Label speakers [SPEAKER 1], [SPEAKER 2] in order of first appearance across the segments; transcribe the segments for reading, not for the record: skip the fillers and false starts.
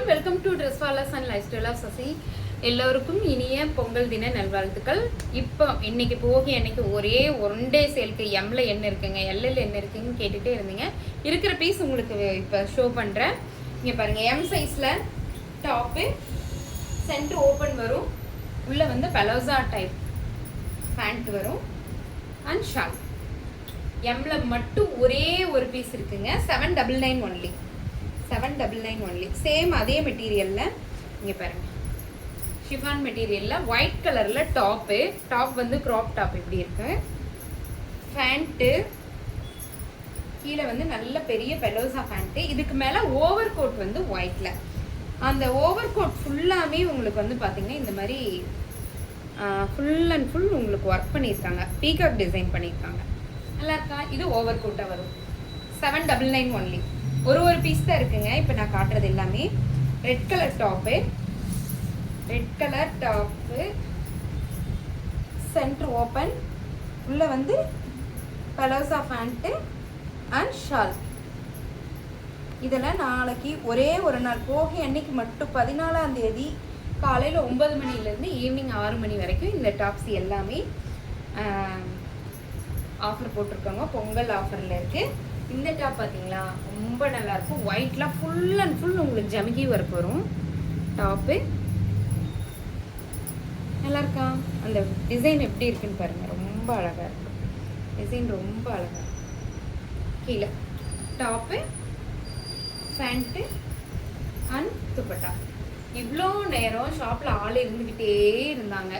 [SPEAKER 1] everyone, welcome to Dress Wallers and Lifestyle of Sasi. எல்லோருக்கும் இனிய பொங்கல் தின நல்வாழ்த்துக்கள். இப்போ இன்னைக்கு போகி அன்னைக்கு ஒரே ஒன் டே சேலுக்கு எம்ல என்ன இருக்குங்க, எல்எல் என்ன இருக்குன்னு கேட்டுகிட்டே இருந்தீங்க. இருக்கிற பீஸ் உங்களுக்கு இப்போ ஷோ பண்ணுறேன். இங்கே பாருங்கள், எம் சைஸில் டாப்பு சென்டர் ஓப்பன் வரும், உள்ளே வந்து பலோசா டைப் பேண்ட் வரும் அண்ட் ஷால். எம்ல மட்டும் ஒரே ஒரு பீஸ் இருக்குங்க, 799 ஒன்லி, 799 ஒன்லி. சேம் அதே மெட்டீரியலில் இங்கே பாருங்கள், ஷிஃபான் மெட்டீரியலில் ஒயிட் கலரில் டாப் வந்து க்ராப் டாப் இப்படி இருக்கு. பேண்ட்டு கீழே வந்து நல்ல பெரிய பெலோசா பேண்ட்டு, இதுக்கு மேலே ஓவர் கோட் வந்து ஒயிட்டில். அந்த ஓவர் கோட் ஃபுல்லாமே உங்களுக்கு வந்து பார்த்தீங்கன்னா இந்த மாதிரி ஃபுல் அண்ட் ஃபுல் உங்களுக்கு ஒர்க் பண்ணியிருக்காங்க, பீகாக் டிசைன் பண்ணியிருக்காங்க. நல்லா இருக்கா? இது ஓவர் கோட்டாக வரும், 799 ஒன்லி. ஒரு பீஸ் தான் இருக்குங்க இப்போ நான் காட்டுறது எல்லாமே. Red colour top centre open, உள்ள வந்து பலோசா பேண்ட்டு அண்ட் ஷால். இதெல்லாம் நாளைக்கு ஒரே ஒரு நாள் போகி அன்னைக்கு மட்டும் 14ஆம் தேதி காலையில் 9 மணிலேருந்து ஈவினிங் 6 மணி வரைக்கும் இந்த டாப்ஸ் எல்லாமே ஆஃபர் போட்டிருக்காங்க, பொங்கல் ஆஃபரில் இருக்குது. இந்த டாப் பார்த்தீங்களா, ரொம்ப நல்லாயிருக்கும். ஒயிட்லாம் ஃபுல் அண்ட் ஃபுல் உங்களுக்கு ஜமிகி ஒர்க் வரும். டாப்பு நல்லா இருக்கா? அந்த டிசைன் எப்படி இருக்குன்னு பாருங்கள், ரொம்ப அழகாக இருக்கும் டிசைன், ரொம்ப அழகாக. கீழே டாப்பு பேண்ட்டு அண்ட் துப்பட்டா. இவ்வளோ நேரம் ஷாப்பில் ஆள் இருந்துக்கிட்டே இருந்தாங்க,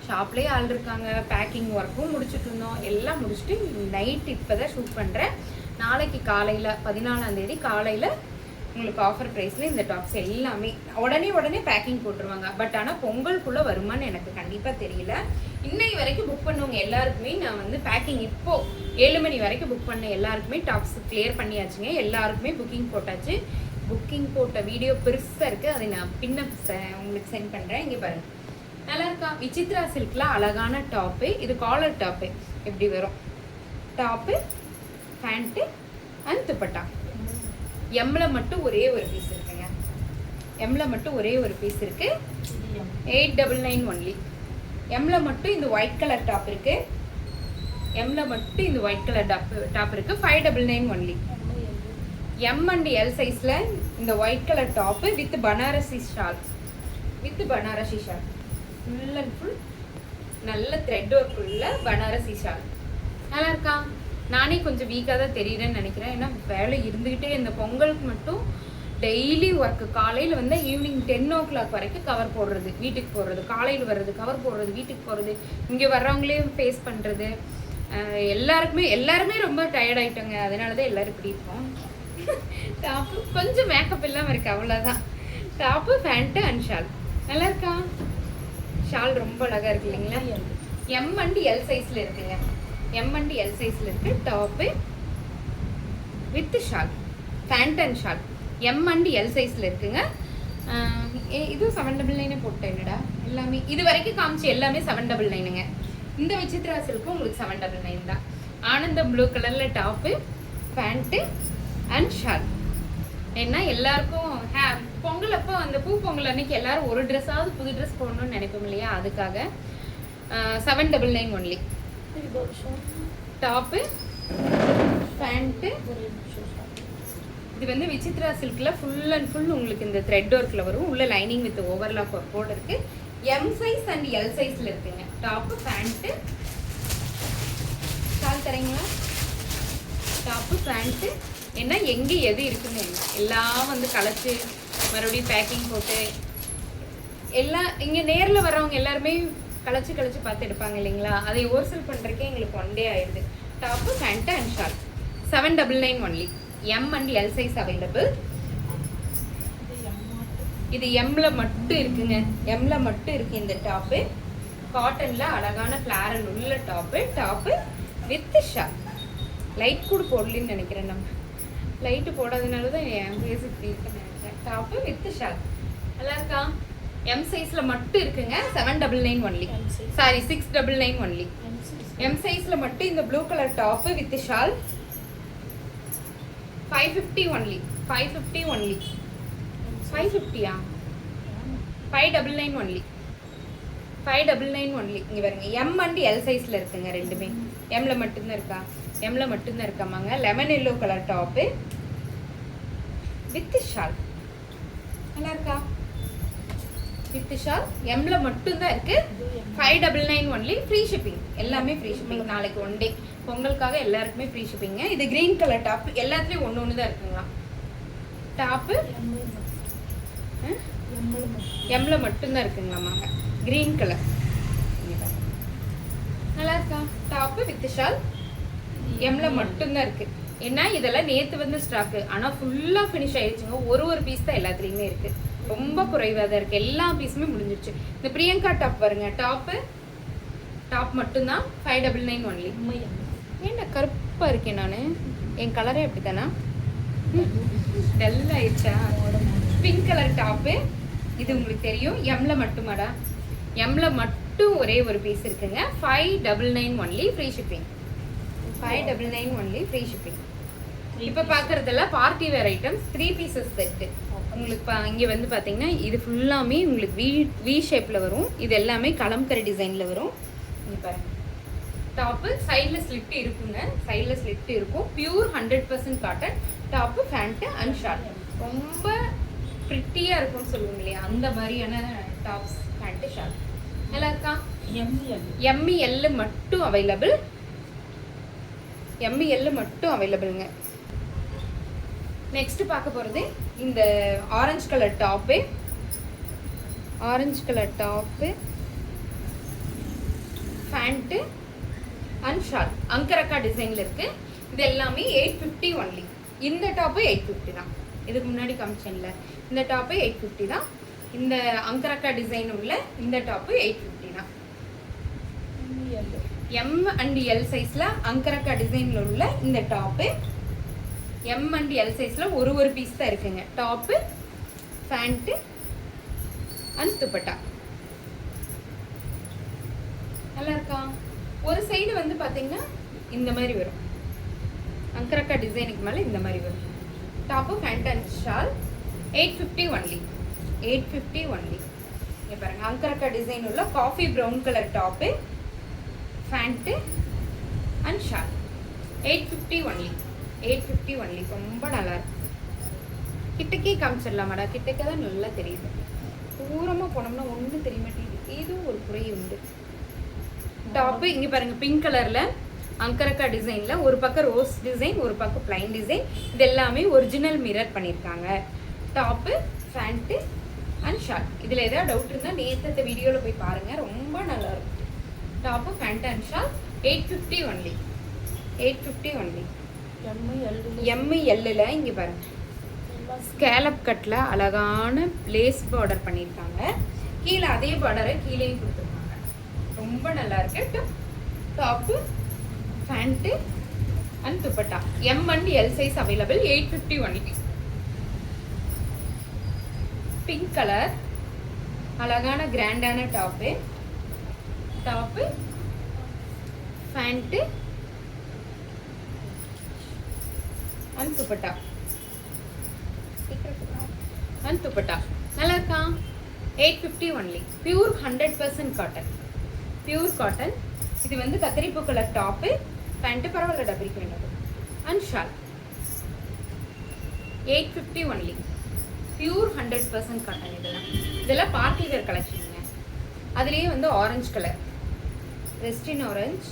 [SPEAKER 1] ஷாப்லேயே ஆள் இருக்காங்க. பேக்கிங் ஒர்க்கும் முடிச்சுட்டு இருந்தோம், எல்லாம் முடிச்சுட்டு நைட் இப்போ தான் ஷூட் பண்ணுறேன். நாளைக்கு காலையில் 14ஆம் தேதி காலையில் உங்களுக்கு ஆஃபர் ப்ரைஸில் இந்த டாப்ஸ் எல்லாமே உடனே பேக்கிங் போட்டுருவாங்க. பட் ஆனால் பொங்கலுக்குள்ளே வருமானு எனக்கு கண்டிப்பாக தெரியல. இன்னைக்கு வரைக்கும் புக் பண்ணவங்க எல்லாருக்குமே நான் வந்து பேக்கிங் இப்போது 7 மணி வரைக்கும் புக் பண்ண எல்லாருக்குமே டாப்ஸ் கிளியர் பண்ணியாச்சுங்க. எல்லாருக்குமே புக்கிங் போட்டாச்சு. புக்கிங் போட்ட வீடியோ பெருசாக இருக்குது, அதை நான் பின்ன உங்களுக்கு சென்ட் பண்ணுறேன். இங்கே பாருங்கள், நல்லா இருக்கா? விசித்ரா சில்கில் அழகான டாப்பு. இது காலர் டாப்பு எப்படி வரும், டாப்பு பேண்ட்டு அண்ட் துப்பட்டா. எம்ல மட்டும் ஒரே ஒரு பீஸ் இருக்குங்க, எம்ல மட்டும் ஒரே ஒரு பீஸ் இருக்கு, 899 ஒன்லி. எம்ல மட்டும் இந்த ஒயிட் கலர் டாப் இருக்கு, எம்ல மட்டும் இந்த ஒயிட் கலர் டாப் இருக்கு, 599 ஒன்லி. எம் அண்ட் எல் சைஸ்ல இந்த white colour top with Banarasi shawl, full and full நல்ல த்ரெட் ஒர்க் உள்ள பனாரசி ஷால். நல்லா இருக்கா? நானே கொஞ்சம் வீக்காக தான் தெரியுறேன்னு நினைக்கிறேன், ஏன்னா வேலை இருந்துக்கிட்டே. இந்த பொங்கலுக்கு மட்டும் டெய்லி ஒர்க்கு. காலையில் வந்து ஈவினிங் 10 o'clock வரைக்கும் கவர் போடுறது, வீட்டுக்கு போடுறது, காலையில் வர்றது கவர் போடுறது, வீட்டுக்கு போகிறது, இங்கே வர்றவங்களே ஃபேஸ் பண்ணுறது. எல்லாருமே ரொம்ப டயர்ட் ஆகிட்டோங்க, அதனால தான் எல்லோரும் இப்படி இருக்கோம். டாப்பு கொஞ்சம் மேக்கப் இல்லாமல் இருக்குது, அவ்வளோதான். Top pant and shawl. நல்லா இருக்கா? ஷால் ரொம்ப அழகாக இருக்கு இல்லைங்களா? எம் அண்ட் எல் சைஸில் இருக்குங்க, எம் அண்ட் எல் சைஸில் இருக்குது. Top with shawl, pant and shawl. M and L சைஸில் இருக்குங்க. இதுவும் 799 போட்டேன். என்னடா எல்லாமே இது வரைக்கும் காமிச்சு எல்லாமே 799ங்க. இந்த விசித்ரா சில்க்கும் உங்களுக்கு 799 தான். ஆனந்தம் ப்ளூ கலரில் டாப்பு பேண்ட்டு அண்ட் ஷால். ஏன்னா எல்லாருக்கும் பொங்கல் அப்போ அந்த பொங்கல் அன்னைக்கு எல்லாரும் ஒரு ட்ரெஸ்ஸாவது புது ட்ரெஸ் போடணும்னு நினைப்போம் இல்லையா, அதுக்காக 799 ஒன்லி. Top pant. இது வந்து விசித்ரா சில்கில் ஃபுல் அண்ட் ஃபுல் உங்களுக்கு இந்த த்ரெட் ஒர்க்கில் வரும், உள்ள லைனிங் வித் ஓவர்லாக் ஒர்க்கோடு இருக்குது. எம் சைஸ் அண்ட் எல் சைஸில் இருக்குங்க. டாப்பு பேண்ட்டு ஷால் தரீங்களா? Top pant. ஏன்னா எங்கே எது இருக்குன்னு எல்லாம் வந்து கலைச்சி மறுபடியும் பேக்கிங் போட்டு எல்லாம் இங்கே நேரில் வர்றவங்க எல்லாருமே கலைச்சி பார்த்து எடுப்பாங்க இல்லைங்களா, அதை ஓர்சல் பண்ணுறதுக்கே எங்களுக்கு 1 day ஆயிடுது. Top pant and shawl 799 only. M and L size available. இது எம்ல மட்டும் இருக்குங்க, எம்ல மட்டும் இருக்குது இந்த டாப்பு. காட்டனில் அழகான ஃப்ளாரல் உள்ள டாப்பு வித் ஷால். லைட் கூட போடலன்னு நினைக்கிறேன், நம்ம லைட்டு போடாதனால தான் என் ஃபேஸ் இப்படி இருக்குன்னு நினைக்கிறேன். Top with shawl. நல்லா இருக்கா? எம் சைஸில் மட்டும் இருக்குங்க, 799 ஒன்லி, சாரி 699 ஒன்லி. எம் சைஸில் மட்டும் இந்த blue colour top with shawl 550 only, 550 only. 550யா? 599 ஒன்லி. 599 ஒன்லி. இங்கே பாருங்க, எம் அண்ட் எல் சைஸில் இருக்குங்க ரெண்டுமே. எம்மில் மட்டும்தான் இருக்கா? எம்மில் மட்டும்தான் இருக்காமாங்க. Lemon yellow colour top with shawl. நல்லா இருக்கா? வித் ஷால் எம்மில் மட்டும்தான் இருக்கு. 599 ஒன்லி. Free shipping. எல்லாமே ஃப்ரீ ஷிப்பிங். நாளைக்கு ஒன் டே பொங்கலுக்காக எல்லாருக்குமே ஃப்ரீ ஷிப்பிங்க. இது கிரீன் கலர் டாப். எல்லாத்துலேயும் ஒன்று ஒன்று தான் இருக்குங்களா டாப்பு? எம்மில் மட்டும்தான் இருக்குங்களாமாங்க. Green colour. நல்லா இருக்கா? டாப்பு வித் ஷால் எம்மில் மட்டும்தான் இருக்கு. ஏன்னா இதெல்லாம் நேற்று வந்து ஸ்டாக்கு, ஆனால் ஃபுல்லாக ஃபினிஷ் ஆயிடுச்சுங்க. ஒரு பீஸ் தான் எல்லாத்துலேயுமே இருக்கு. ரொம்ப குறைவாக தான் இருக்கு. எல்லா பீஸுமே முடிஞ்சிருச்சு. இந்த பிரியங்கா டாப் பாருங்க. டாப் மட்டும்தான் 599 ஒன்லி. ஏன்டா கருப்பாக இருக்கேன் நான்? என் கலரே அப்படி தானா? டல் ஆயிடுச்சா? Pink colour top. இது உங்களுக்கு தெரியும். எம்மில் மட்டுமாடா? எம்மில் மட்டும் ஒரே ஒரு பீஸ் இருக்குங்க. 599 only. Free shipping. 599 only. Free shipping. இப்போ பார்க்குறதெல்லாம் party wear items. 3 pieces set. உங்களுக்கு இங்கே வந்து பார்த்தீங்கன்னா இது ஃபுல்லாமே உங்களுக்கு வி ஷேப்பில் வரும். இது எல்லாமே கலம்கரி டிசைனில் வரும். இங்கே பாருங்கள். டாப்பு சைடில் ஸ்லிட் இருக்குங்க. சைடில் ஸ்லிட் இருக்கும். Pure 100% cotton top, pant and short. ரொம்ப ப்ரிட்டியாக இருக்கும்னு சொல்லுவோம் இல்லையா, அந்த மாதிரியான டாப்ஸ், ஃபேண்ட்டு, ஷார்ட். நல்லா இருக்கா? எம்இஎல் மட்டும் அவைலபிள். எம்இஎல் மட்டும் அவைலபிள்ங்க. நெக்ஸ்ட் பார்க்க போகிறது இந்த orange colour top. Orange colour top, pant and short. Angrakha டிசைனில் இருக்குது. இது எல்லாமே 850 ஒன்லி. இந்த டாப்பு 850 தான். இதுக்கு முன்னாடி காமிச்சேன்ல, இந்த டாப்பு 850 தான். இந்த அங்கரக்கா டிசைன் உள்ள இந்த டாப்பு 850 தான். எம் அண்ட் எல் சைஸில் அங்கரக்கா டிசைனில் உள்ள இந்த டாப்பு. எம் அண்ட் எல் சைஸில் ஒரு பீஸ் தான் இருக்குங்க. Top, pant and dupatta. நல்லா இருக்கா? ஒரு சைடு வந்து பார்த்தீங்கன்னா இந்த மாதிரி வரும். அங்கரக்கா டிசைனுக்கு மேலே இந்த மாதிரி வரும். Top, pant and shawl 850 only. 850 only. இங்கே பாருங்கள், அங்கரக்கா டிசைன் உள்ள coffee brown colour top, pant and shawl 850 only. 850 only. ரொம்ப நல்லா இருக்கு. கிட்டக்கே காமிச்சிடலாமாடா? கிட்டக்கே தான் நல்லா தெரியுது. தூரமாக போனோம்னா ஒன்றும் தெரிய மாட்டேங்குது. ஏதோ ஒரு குறை உண்டு. டாப்பு இங்கே பாருங்கள், பிங்க் கலரில் அங்கரக்கா டிசைனில் ஒரு பக்கம் ரோஸ் டிசைன், ஒரு பக்கம் பிளைன் டிசைன். இது எல்லாமே ஒரிஜினல் மிரர் பண்ணியிருக்காங்க. Top, pant and short. இதில் எதாவது டவுட் இருந்தால் நேற்று வீடியோவில் போய் பாருங்கள். ரொம்ப நல்லாயிருக்கும். Top, pant and short 850 only. 850 only. எம்இஎல்லில் இங்கே பாருங்கள், ஸ்கேலப் கட்டில் அழகான லேஸ் பார்டர் பண்ணியிருக்காங்க. கீழே அதே பார்டரை கீழேயும் கொடுத்துருக்காங்க. ரொம்ப நல்லா இருக்கு. Top, pant and dupatta. M and L size available. 850 only. Pink colour அழகான கிராண்டான top. Top, pant and dupatta. And dupatta. நல்லா இருக்கா? 850 only. Pure 100% cotton. Pure cotton. இது வந்து கத்திரிப்பூ கலர் டாப்பு, பேண்ட்டு பரவாயில்ல டபரிக்க வேண்டாம் and shawl. 850 only. Pure 100% cotton. இதெல்லாம் பார்ட்டி வேர் கலெக்ஷனுங்க. அதுலேயே வந்து ஆரஞ்சு கலர், வெஸ்டின் orange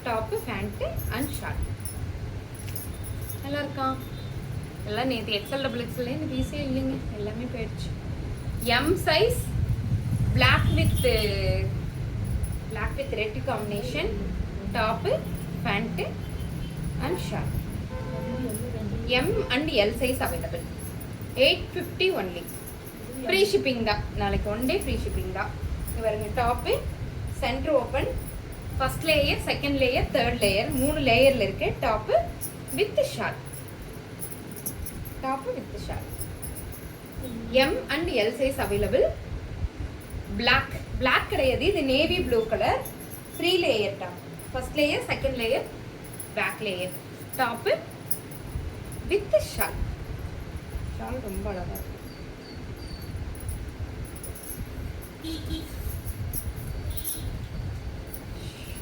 [SPEAKER 1] top, pant and shawl. நல்லா இருக்கா? எல்லாம் நேற்று எக்ஸல் டபுள் எக்ஸல் இந்த பீஸே இல்லைங்க, எல்லாமே போயிடுச்சு. M size black with red combination top, pant and shawl. M and L size available. 850 only. Free shipping தான். நாளைக்கு ஒன் டே ஃப்ரீ ஷிப்பிங் தான். இவருங்க top centre open, first layer, second layer, third layer, 3 லேயரில் இருக்கு. Top with shawl. Top with shawl. M and L size available. Black கிடையாது, இது navy blue colour. 3 layer top. First layer, second layer, back layer. Top with shawl. Shawl ரொம்ப அழகாக இருக்கும்.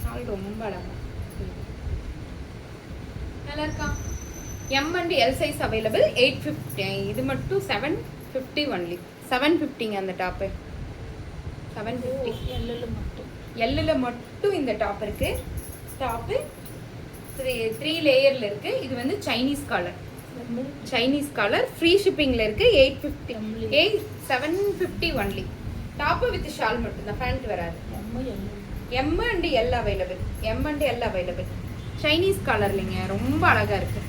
[SPEAKER 1] Shawl ரொம்ப அழகாக நல்லா இருக்கா? M and L size available. 850. இது மட்டும் 750 ஒன்லி. 750ங்க அந்த டாப்பு. 750. எல்லில் மட்டும் இந்த டாப் இருக்கு. டாப்பு 3 லேயரில் இருக்கு. இது வந்து Chinese collar. Chinese collar free ஷிப்பிங்கில் இருக்கு. 850. 750 ஒன்லி. டாப்பு வித் ஷால் மட்டும் தான், பேண்ட் வராது. M and L available. M and L available. Chinese காலர்லிங்க, ரொம்ப அழகா இருக்கு.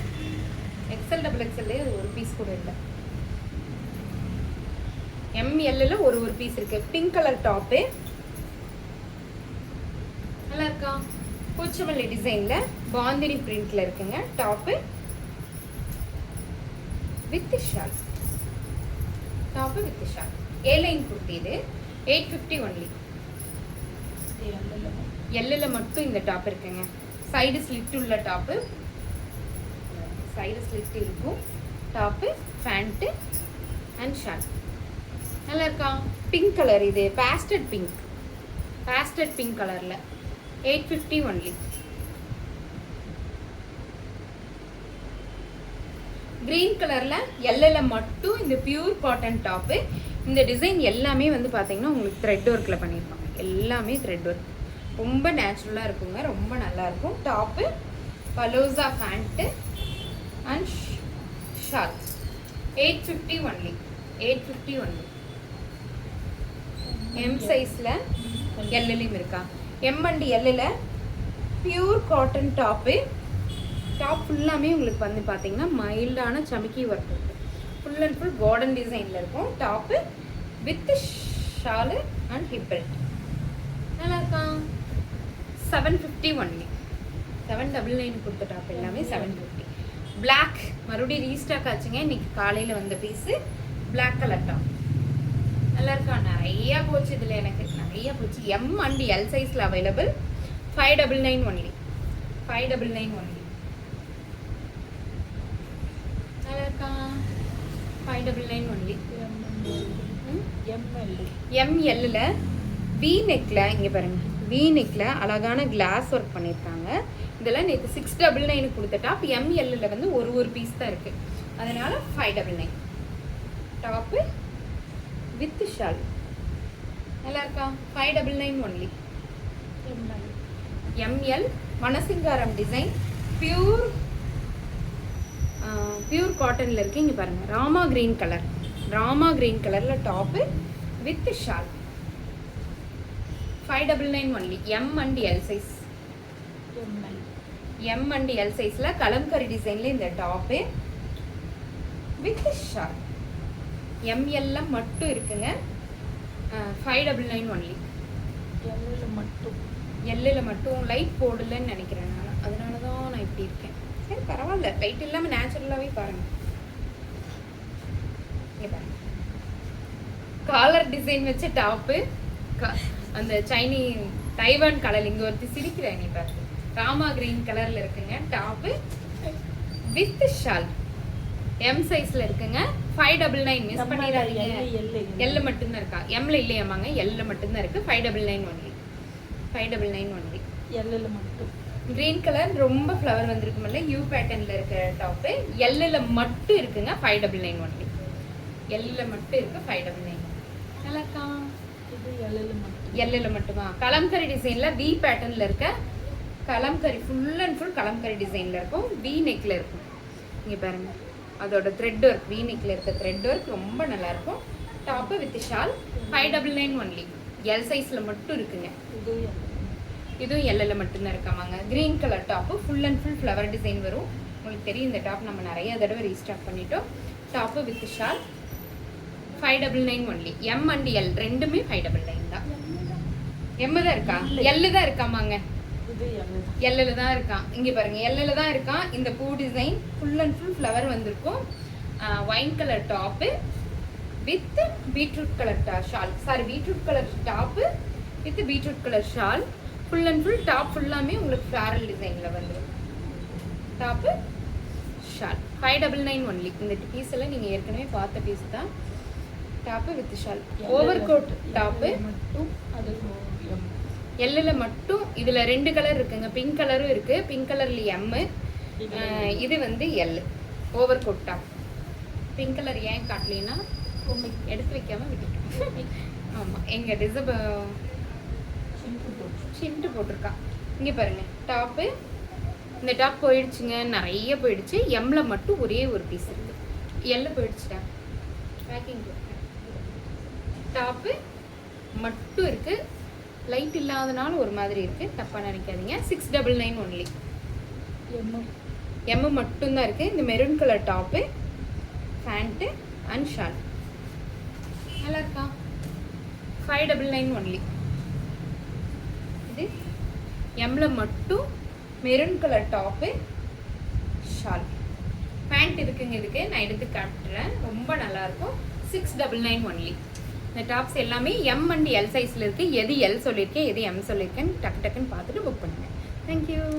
[SPEAKER 1] எக்ஸல் டபுள் எக்ஸல்லே ஒரு பீஸ் கூட இல்லை. எம்எல்ல ஒரு பீஸ் இருக்கு. பிங்க் கலர் டாப்பு நல்லா இருக்கா? பூச்சமல்லி டிசைன்ல பாந்தினி பிரிண்ட்ல இருக்குங்க. Top with shawl. Top with shawl. A line kurti. இது 850 ஒன்லி. எல்லில் மட்டும் இந்த டாப் இருக்குங்க. சைடு ஸ்லிட் உள்ள டாப்பு. சைடு ஸ்லிட் இருக்கும். Top, pant and shawl. நல்லா இருக்கா? Pink colour. இது பேஸ்டட் பிங்க். பேஸ்டட் பிங்க் கலரில் 850 ஒன்லி. கிரீன் கலரில் எல்லில் மட்டும் இந்த பியூர் காட்டன் டாப்பு. இந்த டிசைன் எல்லாமே வந்து பார்த்தீங்கன்னா உங்களுக்கு த்ரெட் ஒர்க்கில் பண்ணியிருப்பாங்க. எல்லாமே த்ரெட் ஒர்க். ரொம்ப நேச்சுரலாக இருக்குங்க. ரொம்ப நல்லாயிருக்கும். Top, palazzo pant and shawl. 850 only. 850 only. M சைஸில் எல்லையும் இருக்கா? எம் அண்ட் எல்லில் பியூர் காட்டன் டாப்பு. டாப் ஃபுல்லாமே உங்களுக்கு வந்து பார்த்தீங்கன்னா மைல்டான சமிக்கி ஒர்க் இருக்குது. ஃபுல் அண்ட் ஃபுல் கார்டன் டிசைனில் இருக்கும். Top with shawl and hip belt. நல்லா இருக்கா? 750 ஒன்லி. 799 கொடுத்த டாப் எல்லாமே 750. பிளாக் மறுபடியும் ரீஸ்டாக் ஆச்சுங்க. இன்னைக்கு காலையில் வந்த பீஸு பிளாக் கலர் டாப். நல்லா இருக்கா? நிறையா போச்சு இதில், எனக்கு நிறையா போச்சு. எம் அண்ட் எல் சைஸில் அவைலபிள். 599 ஒன்லி. 599 ஒன்லி. நல்லா இருக்கா? 599 ஒன்லி. எம்எல்ல வி நெக்கில் இங்கே பாருங்க. வி நெக்கில் அழகான கிளாஸ் ஒர்க் பண்ணியிருக்காங்க. இதெல்லாம் நேற்று 699 கொடுத்த டாப். எம்எல்ல வந்து ஒரு பீஸ் தான் இருக்குது. அதனால் 599. Top with shawl. நல்லா இருக்கா? 599 ஒன்லி. எம்எல் மனசிங்காரம் டிசைன் பியூர் காட்டனில் இருக்குது. இங்கே பாருங்கள். Rama green colour. Rama green கலரில் top with shawl. 599 only. M and L size. M and L சைஸில் கலம்கரி டிசைனில் இந்த டாப்பு வித் ஷால். எம்எல்ல மட்டும் இருக்குங்க. 599 ஒன்லி. எல்லில் மட்டும் லைட் போடலன்னு நினைக்கிறேன் நான். அதனால தான் நான் இப்படி இருக்கேன். சரி பரவாயில்ல, லைட் இல்லாமல் நேச்சுரலாகவே பாருங்கள். இங்கே பாருங்க. காலர் டிசைன் வச்ச டாப்பு. அந்த தைவான் கலர். இங்கே ஒருத்தி சிரிக்கிறேன் நீ பாருங்க. ராமா கிரீன் கலரில் இருக்குங்க. Top with shawl. எம் சைஸ்ல இருக்குங்க. 599. மிஸ் பண்ணிடாதீங்க. எல்ல மட்டும்தான் இருக்கா? எம்ல இல்லையாமாங்க. எல்ல மட்டும்தான் இருக்கு. 599 ஒன்லி. 599 ஒன்லி. எல்ல மட்டும். கிரீன் கலர் ரொம்ப ஃப்ளவர் வந்திருக்குமில்ல, யூ பேட்டர்ன்ல இருக்க டாப்பு. எல்ல மட்டும் இருக்குங்க. 599 ஒன்லி. எல்ல மட்டும் இருக்கு. 599. நல்லா இருக்கா? எல்ல மட்டுமா? கலம்கரி டிசைன்ல வி பேட்டர்ன்ல இருக்க kalamkari. Full and full kalamkari டிசைன்ல இருக்கும். வி நெக்ல இருக்கும். இங்க பாருங்க. அதோட த்ரெட் ஒர்க், வி நெக்ல இருக்க த்ரெட் ஒர்க் ரொம்ப நல்லா இருக்கும். Top with shawl. 599 only. L சைஸ்ல மட்டும் இருக்குங்க. இதுவும் எல்ல மட்டும்தான் இருக்காமாங்க. Green colour top. Full and full flower design வரும். உங்களுக்கு தெரியும் இந்த டாப் நம்ம நிறைய தடவை ரீஸ்டாக் பண்ணிட்டோம். Top with shawl. 599 only. M and L ரெண்டுமே 599 தான். எம் தான் இருக்கா? எல்லு தான் இருக்காமாங்க. எல்ல தான் இருக்கான். இங்கே பாருங்க. எல்ல தான் இருக்கான். இந்த பூ design full and full flower வந்திருக்கும். Wine colour top with beetroot colour shawl. Sorry, beetroot colour top with beetroot colour shawl. Full and full top ஃபுல்லாமே உங்களுக்கு ஃப்ளாரல் டிசைனில் வந்துடும். Top shawl 599 only. இந்த பீஸ் எல்லாம் நீங்கள் ஏற்கனவே பார்த்த பீஸ் தான். Top with shawl, over coat top
[SPEAKER 2] மட்டும் அது
[SPEAKER 1] எல்லில் மட்டும். இதில் 2 கலர் இருக்குங்க, பிங்க் கலரும் இருக்குது. பிங்க் கலரில் எம்மு, இது வந்து L. Over coat top pink colour ஏன் காட்டலைன்னா எடுத்து வைக்காமல் விட்டுட்டோம். ஆமாம், எங்கள் டிசப் ஷின்ட்டு போட்டிருக்கா. இங்கே பாருங்கள் டாப்பு. இந்த டாப் போயிடுச்சுங்க, நிறைய போயிடுச்சு. எம்மில் மட்டும் ஒரே ஒரு பீஸ் இருக்குது. எல்ல போயிடுச்சுடா. பேக்கிங் டாப்பு மட்டும் இருக்குது. லைட் இல்லாதனால ஒரு மாதிரி இருக்குது, தப்பாக நினைக்காதீங்க. 699 ஒன்லி. எம்மு மட்டும்தான் இருக்குது. இந்த maroon colour top, pant and shawl நல்லா இருக்கா? 599 ஒன்லி. இது எம்மில் மட்டும் maroon colour top, shawl, pant இருக்குங்க. இதுக்கு நான் எடுத்து காட்டுறேன், ரொம்ப நல்லாயிருக்கும். 699 ஒன்லி. இந்த டாப்ஸ் எல்லாமே எம் அண்ட் எல் சைஸில் இருக்குது. எது எல் சொல்லியிருக்கேன், எது எம் சொல்லியிருக்கேன்னு டக்குன்னு பார்த்துட்டு புக் பண்ணுங்கள். தேங்க்யூ.